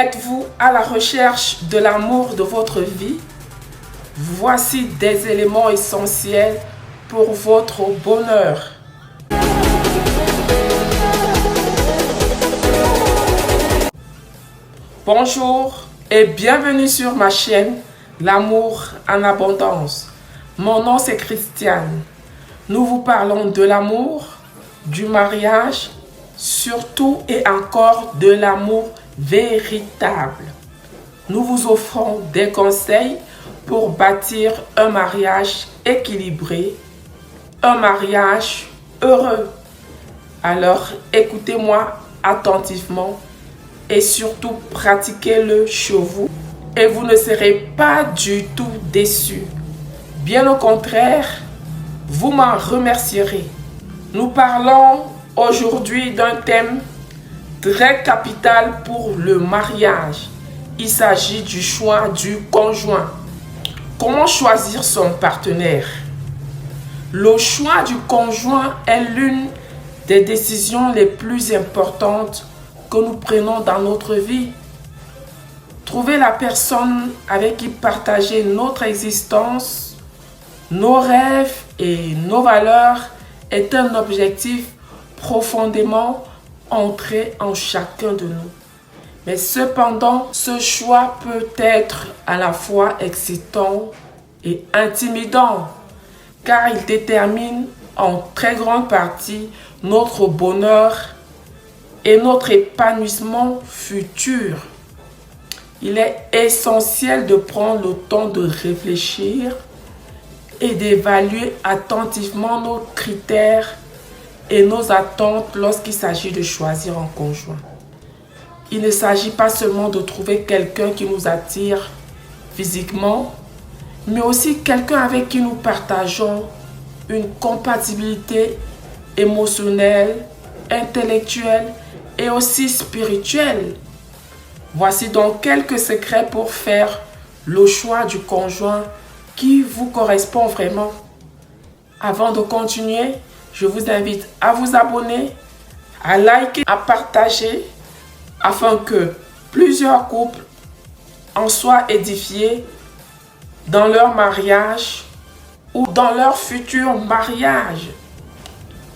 Êtes-vous à la recherche de l'amour de votre vie? Voici des éléments essentiels pour votre bonheur. Bonjour et bienvenue sur ma chaîne L'amour en abondance. Mon nom c'est Christiane. Nous vous parlons de l'amour, du mariage, surtout et encore de l'amour véritable. Nous vous offrons des conseils pour bâtir un mariage équilibré, un mariage heureux. Alors écoutez-moi attentivement et surtout pratiquez-le chez vous et vous ne serez pas du tout déçus. Bien au contraire, vous m'en remercierez. Nous parlons aujourd'hui d'un thème très capital pour le mariage. Il s'agit du choix du conjoint. Comment choisir son partenaire? Le choix du conjoint est l'une des décisions les plus importantes que nous prenons dans notre vie. Trouver la personne avec qui partager notre existence, nos rêves et nos valeurs est un objectif profondément ancré en chacun de nous. Mais cependant, ce choix peut être à la fois excitant et intimidant, car il détermine en très grande partie notre bonheur et notre épanouissement futur. Il est essentiel de prendre le temps de réfléchir et d'évaluer attentivement nos critères et nos attentes lorsqu'il s'agit de choisir un conjoint. Il ne s'agit pas seulement de trouver quelqu'un qui nous attire physiquement, mais aussi quelqu'un avec qui nous partageons une compatibilité émotionnelle, intellectuelle et aussi spirituelle. Voici donc quelques secrets pour faire le choix du conjoint qui vous correspond vraiment. Avant de continuer, je vous invite à vous abonner, à liker, à partager, afin que plusieurs couples en soient édifiés dans leur mariage ou dans leur futur mariage.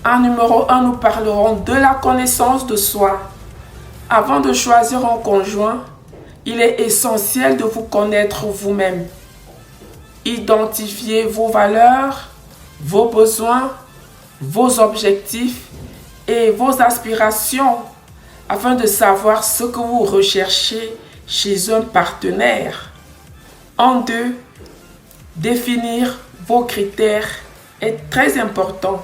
En numéro 1, nous parlerons de la connaissance de soi. Avant de choisir un conjoint, il est essentiel de vous connaître vous-même. Identifiez vos valeurs, vos besoins, vos objectifs et vos aspirations afin de savoir ce que vous recherchez chez un partenaire. En deux, définir vos critères est très important.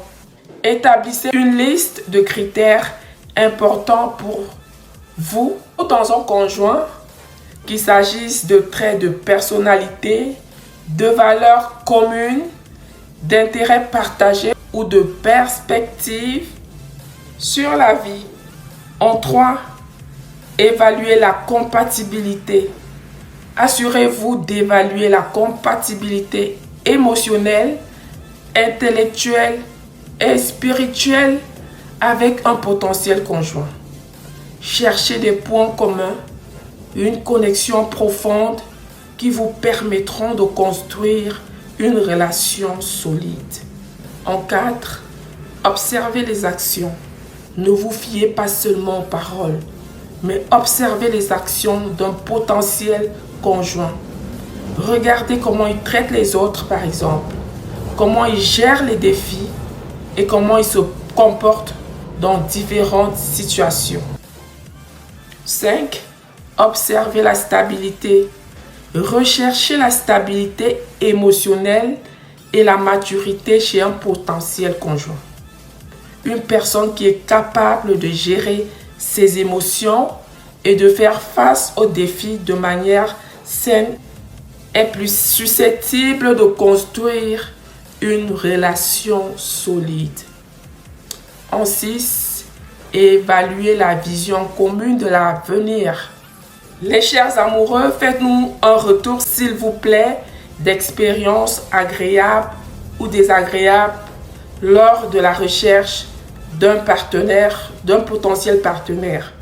Établissez une liste de critères importants pour vous dans un conjoint, qu'il s'agisse de traits de personnalité, de valeurs communes, d'intérêts partagés ou de perspectives sur la vie. En 3, évaluez la compatibilité. Assurez-vous d'évaluer la compatibilité émotionnelle, intellectuelle et spirituelle avec un potentiel conjoint. Cherchez des points communs, une connexion profonde qui vous permettront de construire une relation solide. En 4, observez les actions. Ne vous fiez pas seulement aux paroles, mais observez les actions d'un potentiel conjoint. Regardez comment il traite les autres, par exemple, comment il gère les défis et comment il se comporte dans différentes situations. 5. Observez la stabilité. Recherchez la stabilité émotionnelle et la maturité chez un potentiel conjoint. Une personne qui est capable de gérer ses émotions et de faire face aux défis de manière saine est plus susceptible de construire une relation solide. En 6, évaluez la vision commune de l'avenir. Les chers amoureux, faites-nous un retour, s'il vous plaît, d'expériences agréables ou désagréables lors de la recherche d'un partenaire, d'un potentiel partenaire.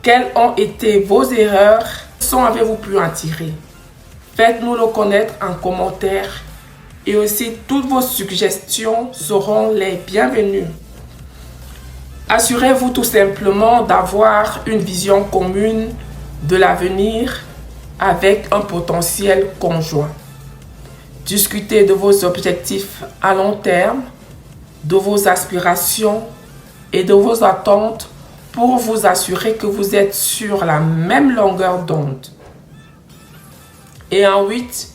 Quelles ont été vos erreurs? Quelles leçons avez-vous pu en tirer? Faites-nous le connaître en commentaire et aussi toutes vos suggestions seront les bienvenues. Assurez-vous tout simplement d'avoir une vision commune de l'avenir avec un potentiel conjoint. Discutez de vos objectifs à long terme, de vos aspirations et de vos attentes pour vous assurer que vous êtes sur la même longueur d'onde. Et en 8,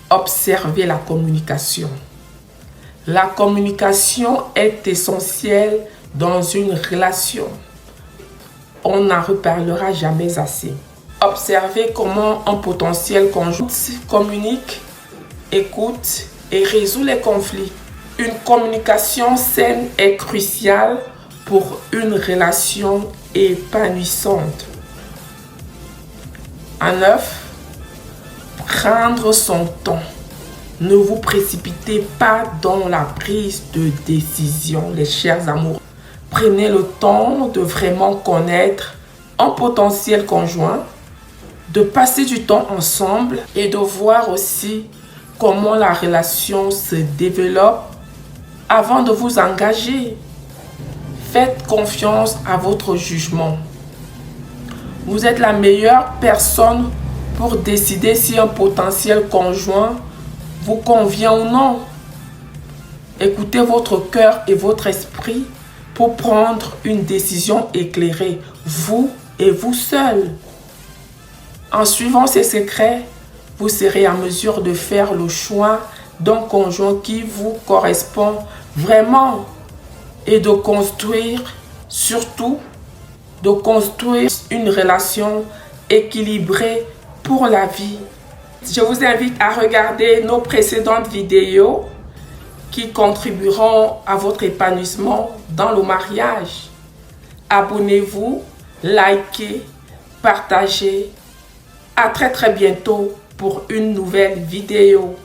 observez la communication. La communication est essentielle dans une relation. On n'en reparlera jamais assez. Observez comment un potentiel conjoint communique, écoute et résout les conflits. Une communication saine est cruciale pour une relation épanouissante. En 9, prendre son temps. Ne vous précipitez pas dans la prise de décision, les chers amoureux. Prenez le temps de vraiment connaître un potentiel conjoint, de passer du temps ensemble et de voir aussi comment la relation se développe avant de vous engager. Faites confiance à votre jugement. Vous êtes la meilleure personne pour décider si un potentiel conjoint vous convient ou non. Écoutez votre cœur et votre esprit pour prendre une décision éclairée, vous et vous seul. En suivant ces secrets, vous serez en mesure de faire le choix d'un conjoint qui vous correspond vraiment et de construire, surtout, de construire une relation équilibrée pour la vie. Je vous invite à regarder nos précédentes vidéos qui contribueront à votre épanouissement dans le mariage. Abonnez-vous, likez, partagez. À très bientôt pour une nouvelle vidéo.